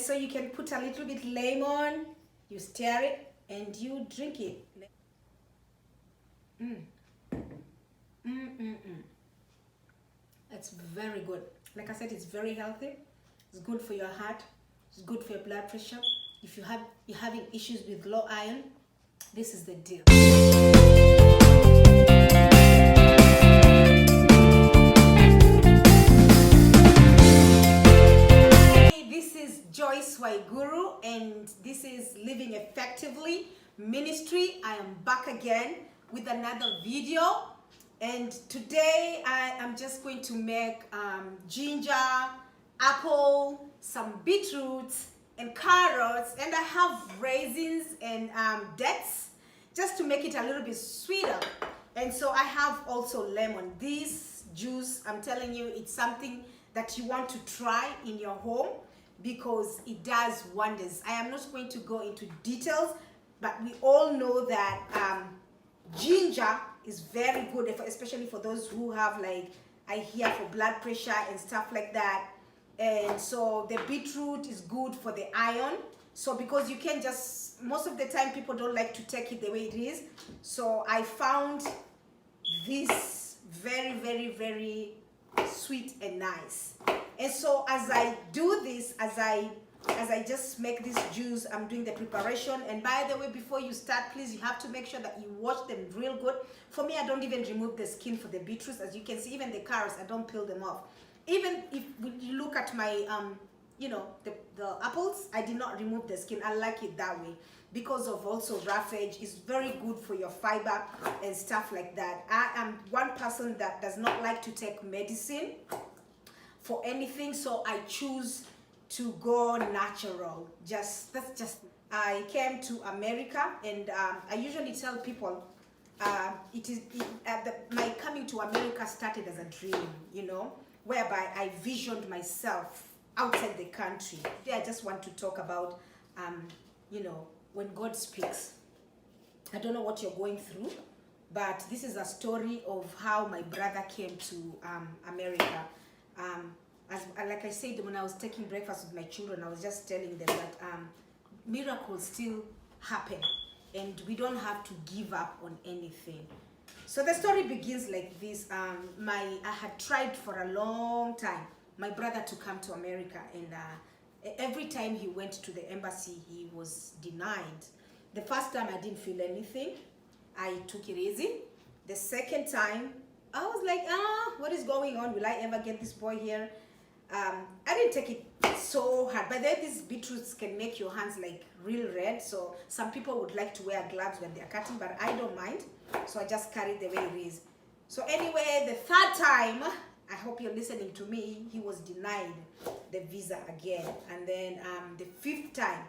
so you can put a little bit lemon, you stir it, and you drink it. It's very good. Like I said, it's very healthy. It's good for your heart. It's good for your blood pressure. If you're having issues with low iron, this is the deal. This is Joyce Waiguru, and this is Living Effectively Ministry. I am back again with another video, and today I am just going to make ginger, apple, some beetroots, and carrots, and I have raisins and dates just to make it a little bit sweeter. And so I have also lemon. This juice, I'm telling you, it's something that you want to try in your home because it does wonders. I am not going to go into details, but we all know that ginger is very good, especially for those who have, like, I hear, for blood pressure and stuff like that. And so the beetroot is good for the iron. So because you can just, most of the time people don't like to take it the way it is. So I found this very, very, very sweet and nice. And so as I do this, as I just make this juice, I'm doing the preparation. And by the way, before you start, please, you have to make sure that you wash them real good. For me, I don't even remove the skin for the beetroots. As you can see, even the carrots, I don't peel them off. Even if you look at my, you know, the apples, I did not remove the skin. I like it that way because of also roughage. It's very good for your fiber and stuff like that. I am one person that does not like to take medicine for anything, so I choose to go natural. I came to America, and I usually tell people my coming to America started as a dream, you know, whereby I visioned myself outside the country. Today I just want to talk about, you know, when God speaks. I don't know what you're going through, but this is a story of how my brother came to America. Like I said, when I was taking breakfast with my children, I was just telling them that miracles still happen, and we don't have to give up on anything. So the story begins like this. I had tried for a long time, my brother, to come to America, and every time he went to the embassy, he was denied. The first time I didn't feel anything. I took it easy. The second time, I was like, what is going on? Will I ever get this boy here? I didn't take it so hard. But then these beetroots can make your hands like real red. So some people would like to wear gloves when they're cutting, but I don't mind. So I just carry it the way it is. So anyway, the third time, I hope you're listening to me, he was denied the visa again. And then the fifth time,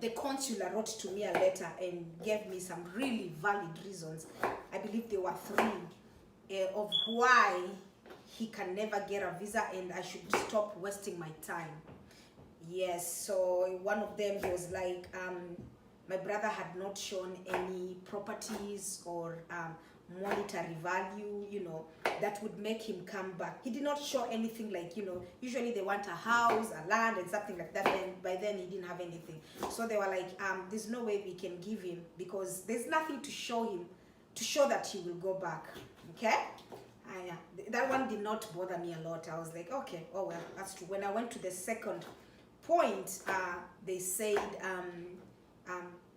the consular wrote to me a letter and gave me some really valid reasons. I believe there were three of why he can never get a visa and I should stop wasting my time. Yes, so one of them was like, my brother had not shown any properties or monetary value, you know, that would make him come back. He did not show anything, like, you know, usually they want a house, a land, and something like that, and by then he didn't have anything. So they were like, there's no way we can give him because there's nothing to show him, to show that he will go back, okay? That one did not bother me a lot. I was like, okay, oh well, that's true. When I went to the second point, they said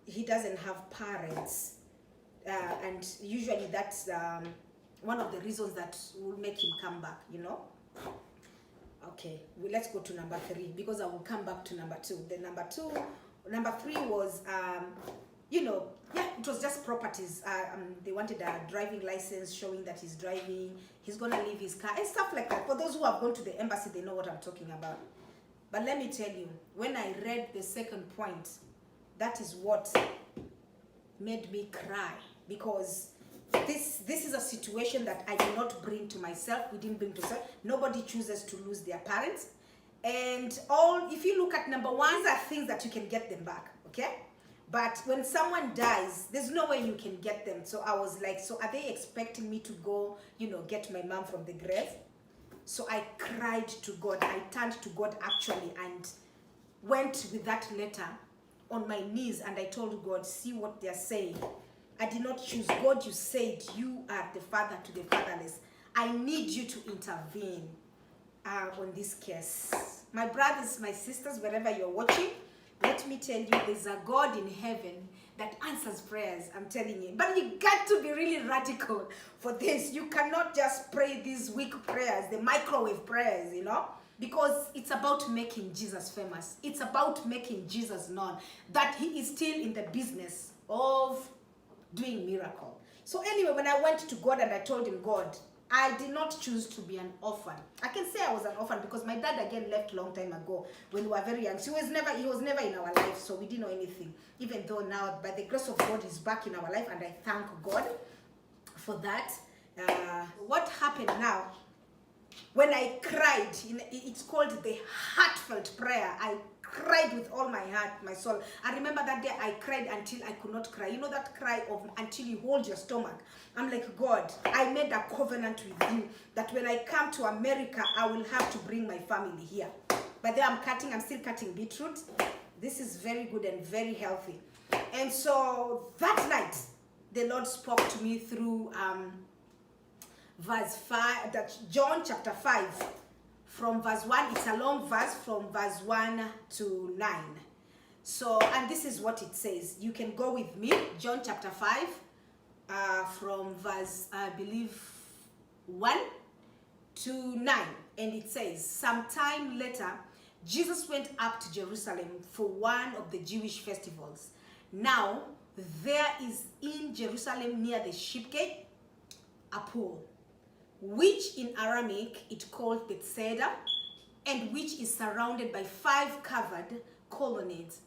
he doesn't have parents. And usually that's one of the reasons that will make him come back, you know. Okay, well, let's go to number 3 because I will come back to number 2. The number 3 was, you know, yeah, it was just properties. They wanted a driving license showing that he's driving, he's gonna leave his car and stuff like that. For those who have gone to the embassy, they know what I'm talking about. But let me tell you, when I read the second point, that is what made me cry, because this is a situation that I did not bring to myself. We didn't bring to self. Nobody chooses to lose their parents. And if you look at number 1, these are things that you can get them back, okay? But when someone dies, there's no way you can get them. So I was like, so are they expecting me to go, you know, get my mom from the grave? So I cried to God. I turned to God actually, and went with that letter on my knees and I told God, see what they're saying. I did not choose. God, you said you are the father to the fatherless. I need you to intervene on this case. My brothers, my sisters, wherever you're watching, let me tell you, there's a God in heaven that answers prayers, I'm telling you. But you got to be really radical for this. You cannot just pray these weak prayers, the microwave prayers, you know, because it's about making Jesus famous. It's about making Jesus known, that he is still in the business of doing miracle. So anyway, when I went to God and I told him, God, I did not choose to be an orphan. I can say I was an orphan because my dad again left a long time ago when we were very young. So he was never in our life, so we didn't know anything. Even though now, by the grace of God, he's back in our life, and I thank God for that. What happened now? When I cried, it's called the heartfelt prayer. I cried with all my heart, my soul. I remember that day I cried until I could not cry. You know that cry of until you hold your stomach. I'm like, God, I made a covenant with you that when I come to America, I will have to bring my family here. But there I'm still cutting beetroot. This is very good and very healthy. And so that night, the Lord spoke to me through verse 5, that's John chapter 5, from verse 1. It's a long verse from verse 1 to 9. So, and this is what it says. You can go with me, John chapter 5, from verse, I believe, 1 to 9. And it says, sometime later, Jesus went up to Jerusalem for one of the Jewish festivals. Now, there is in Jerusalem near the sheep gate a pool, which in Aramaic it called Bethsaida, and which is surrounded by 5 covered colonnades.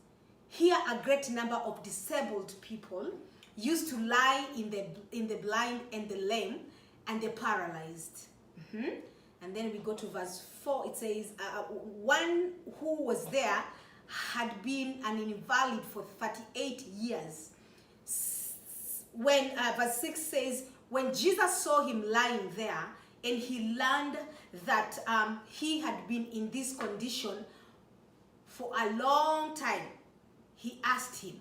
Here a great number of disabled people used to lie in the blind and the lame and the paralyzed. And then we go to verse 4. It says, one who was there had been an invalid for 38 years. When verse 6 says, when Jesus saw him lying there and he learned that he had been in this condition for a long time, he asked him,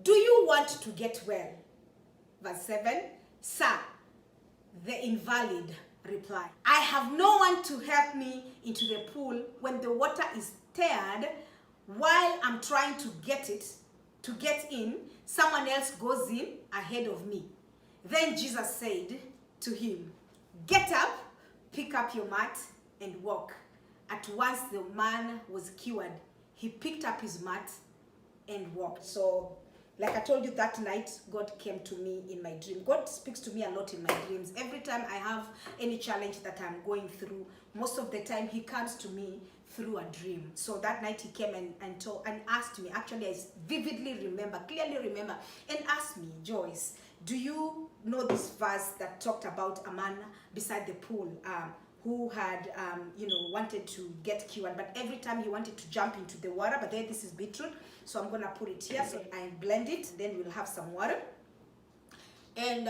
do you want to get well? Verse 7, sir, the invalid replied, I have no one to help me into the pool when the water is stirred. While I'm trying to get in, someone else goes in ahead of me. Then Jesus said to him, get up, pick up your mat, and walk. At once the man was cured. He picked up his mat and walked. So, like I told you that night, God came to me in my dream. God speaks to me a lot in my dreams. Every time I have any challenge that I'm going through, most of the time he comes to me through a dream. So that night he came and asked me, actually I vividly remember, clearly remember, and asked me, Joyce, do you know this verse that talked about a man beside the pool who had, wanted to get cured, but every time he wanted to jump into the water, but then this is beetroot, so I'm gonna put it here, so I blend it, then we'll have some water. And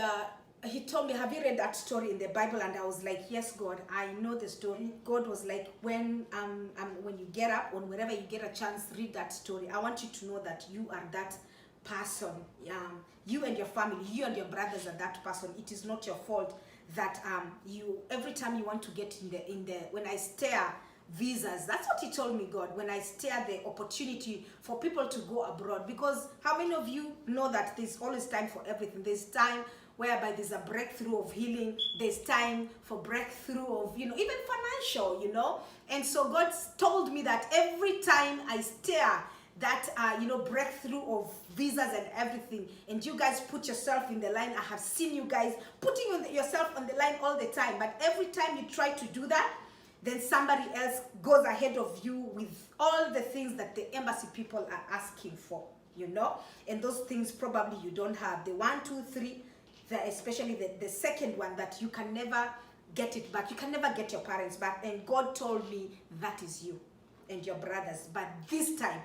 he told me, have you read that story in the Bible? And I was like, yes, God, I know the story. God was like, when you get up, or whenever you get a chance, read that story. I want you to know that you are that person. You and your family, you and your brothers are that person. It is not your fault that you, every time you want to get in the when I stare visas, that's what he told me, God, when I stare the opportunity for people to go abroad. Because how many of you know that there's always time for everything? There's time whereby there's a breakthrough of healing, there's time for breakthrough of, even financial, and so God told me that every time I stare that breakthrough of visas and everything, and you guys put yourself in the line. I have seen you guys putting yourself on the line all the time, but every time you try to do that, then somebody else goes ahead of you with all the things that the embassy people are asking for, and those things probably you don't have. The 1, 2, 3, especially the second one, that you can never get it back. You can never get your parents back. And God told me, that is you and your brothers. But this time,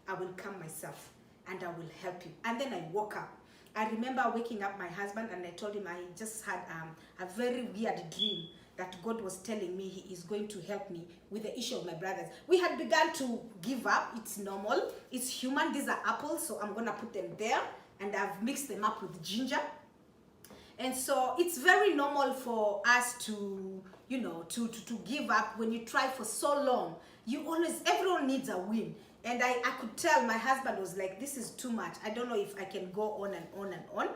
I will come myself and I will help you. And then I woke up. I remember waking up my husband and I told him I just had a very weird dream that God was telling me He is going to help me with the issue of my brothers. We had begun to give up. It's normal. It's human. These are apples, so I'm going to put them there. And I've mixed them up with ginger. And so it's very normal for us to, you know, to give up when you try for so long. Everyone needs a win. And I could tell my husband was like, this is too much. I don't know if I can go on and on and on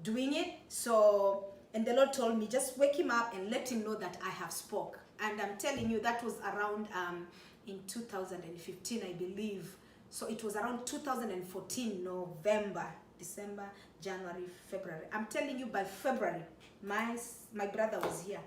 doing it. So, and the Lord told me, just wake him up and let him know that I have spoke. And I'm telling you, that was around in 2015, I believe. So it was around 2014, November, December, January, February. I'm telling you, by February, my brother was here.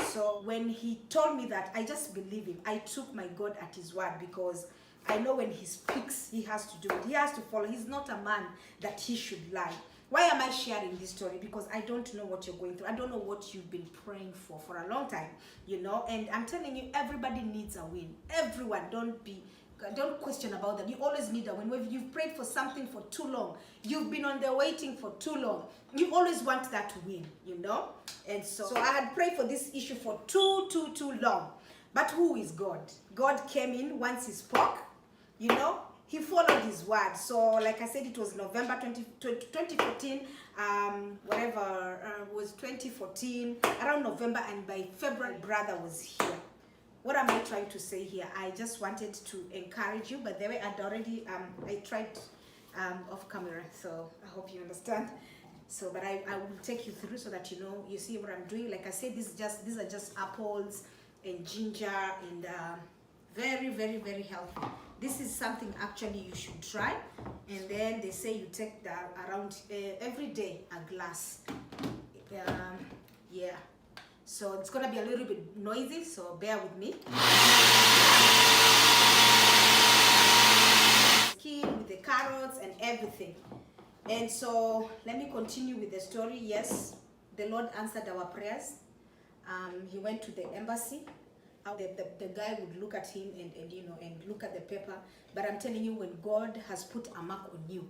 So when he told me that, I just believe him. I took my God at his word, because I know when he speaks, he has to do it. He has to follow. He's not a man that he should lie. Why am I sharing this story? Because I don't know what you're going through. I don't know what you've been praying for a long time, you know. And I'm telling you, everybody needs a win. Everyone, don't question about that. You always need a win. When you've prayed for something for too long, you've been on the waiting for too long, you always want that to win, you know. And so I had prayed for this issue for too long. But who is God? God came in once he spoke, you know. He followed his word. So like I said, it was November 2014, was 2014, around November, and by February, brother was here. What am I trying to say here? I just wanted to encourage you, but the way I'd already, I tried off camera, so I hope you understand. So, but I will take you through so that you know, you see what I'm doing. Like I said, these are just apples and ginger, and very, very, very healthy. This is something actually you should try. And then they say you take around every day a glass. Yeah. So it's gonna be a little bit noisy, so bear with me. Skin with the carrots and everything. And so let me continue with the story. Yes, the Lord answered our prayers. He went to the embassy. The guy would look at him and you know, and look at the paper. But I'm telling you, when God has put a mark on you,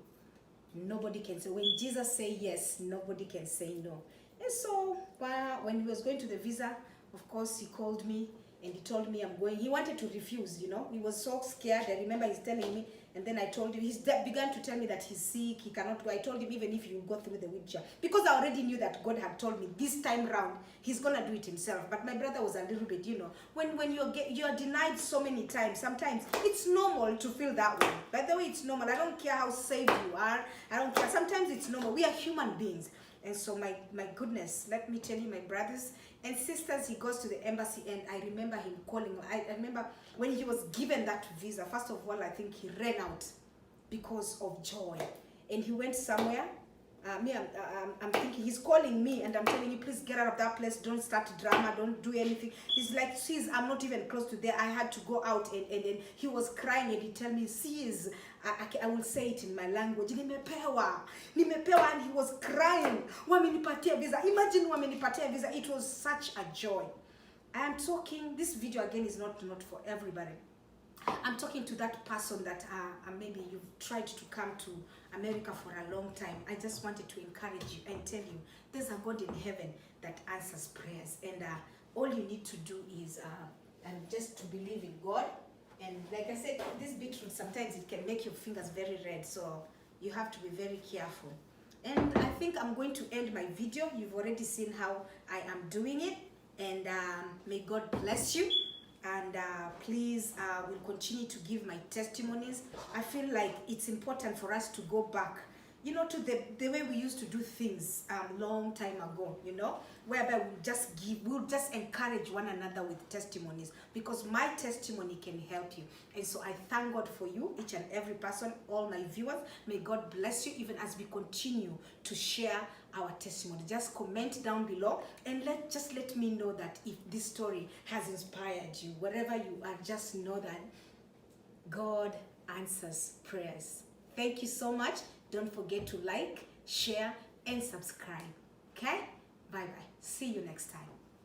nobody can say. When Jesus say yes, nobody can say no. And so when he was going to the visa, of course, he called me and he told me I'm going. He wanted to refuse, you know. He was so scared. I remember he's telling me, and then I told him, he began to tell me that he's sick, he cannot go. I told him, even if you go through the wheelchair, because I already knew that God had told me this time round he's gonna do it himself. But my brother was a little bit, you know, when you're denied so many times, sometimes it's normal to feel that way. By the way, it's normal. I don't care how saved you are. I don't care. Sometimes it's normal. We are human beings. And so my goodness, let me tell you, my brothers and sisters, he goes to the embassy, and I remember him calling. I remember when he was given that visa, first of all, I think he ran out because of joy. And he went somewhere. I'm thinking, he's calling me, and I'm telling you, please get out of that place. Don't start drama. Don't do anything. He's like, sis, I'm not even close to there. I had to go out. And then he was crying, and he told me, sis, I will say it in my language. Nimepewa. And he was crying. Wamenipatia visa. Imagine wamenipatia visa. It was such a joy. I am talking, this video again is not for everybody. I'm talking to that person that maybe you've tried to come to America for a long time. I just wanted to encourage you and tell you, there's a God in heaven that answers prayers. And all you need to do is just to believe in God. And like I said, this beetroot, sometimes it can make your fingers very red. So you have to be very careful. And I think I'm going to end my video. You've already seen how I am doing it. And may God bless you. And please, we'll continue to give my testimonies. I feel like it's important for us to go back, you know, to the way we used to do things long time ago, you know, whereby we'll just encourage one another with testimonies, because my testimony can help you. And so I thank God for you, each and every person, all my viewers. May God bless you, even as we continue to share our testimony. Just comment down below and let me know that if this story has inspired you, wherever you are, just know that God answers prayers. Thank you so much. Don't forget to like, share, and subscribe. Okay? Bye-bye. See you next time.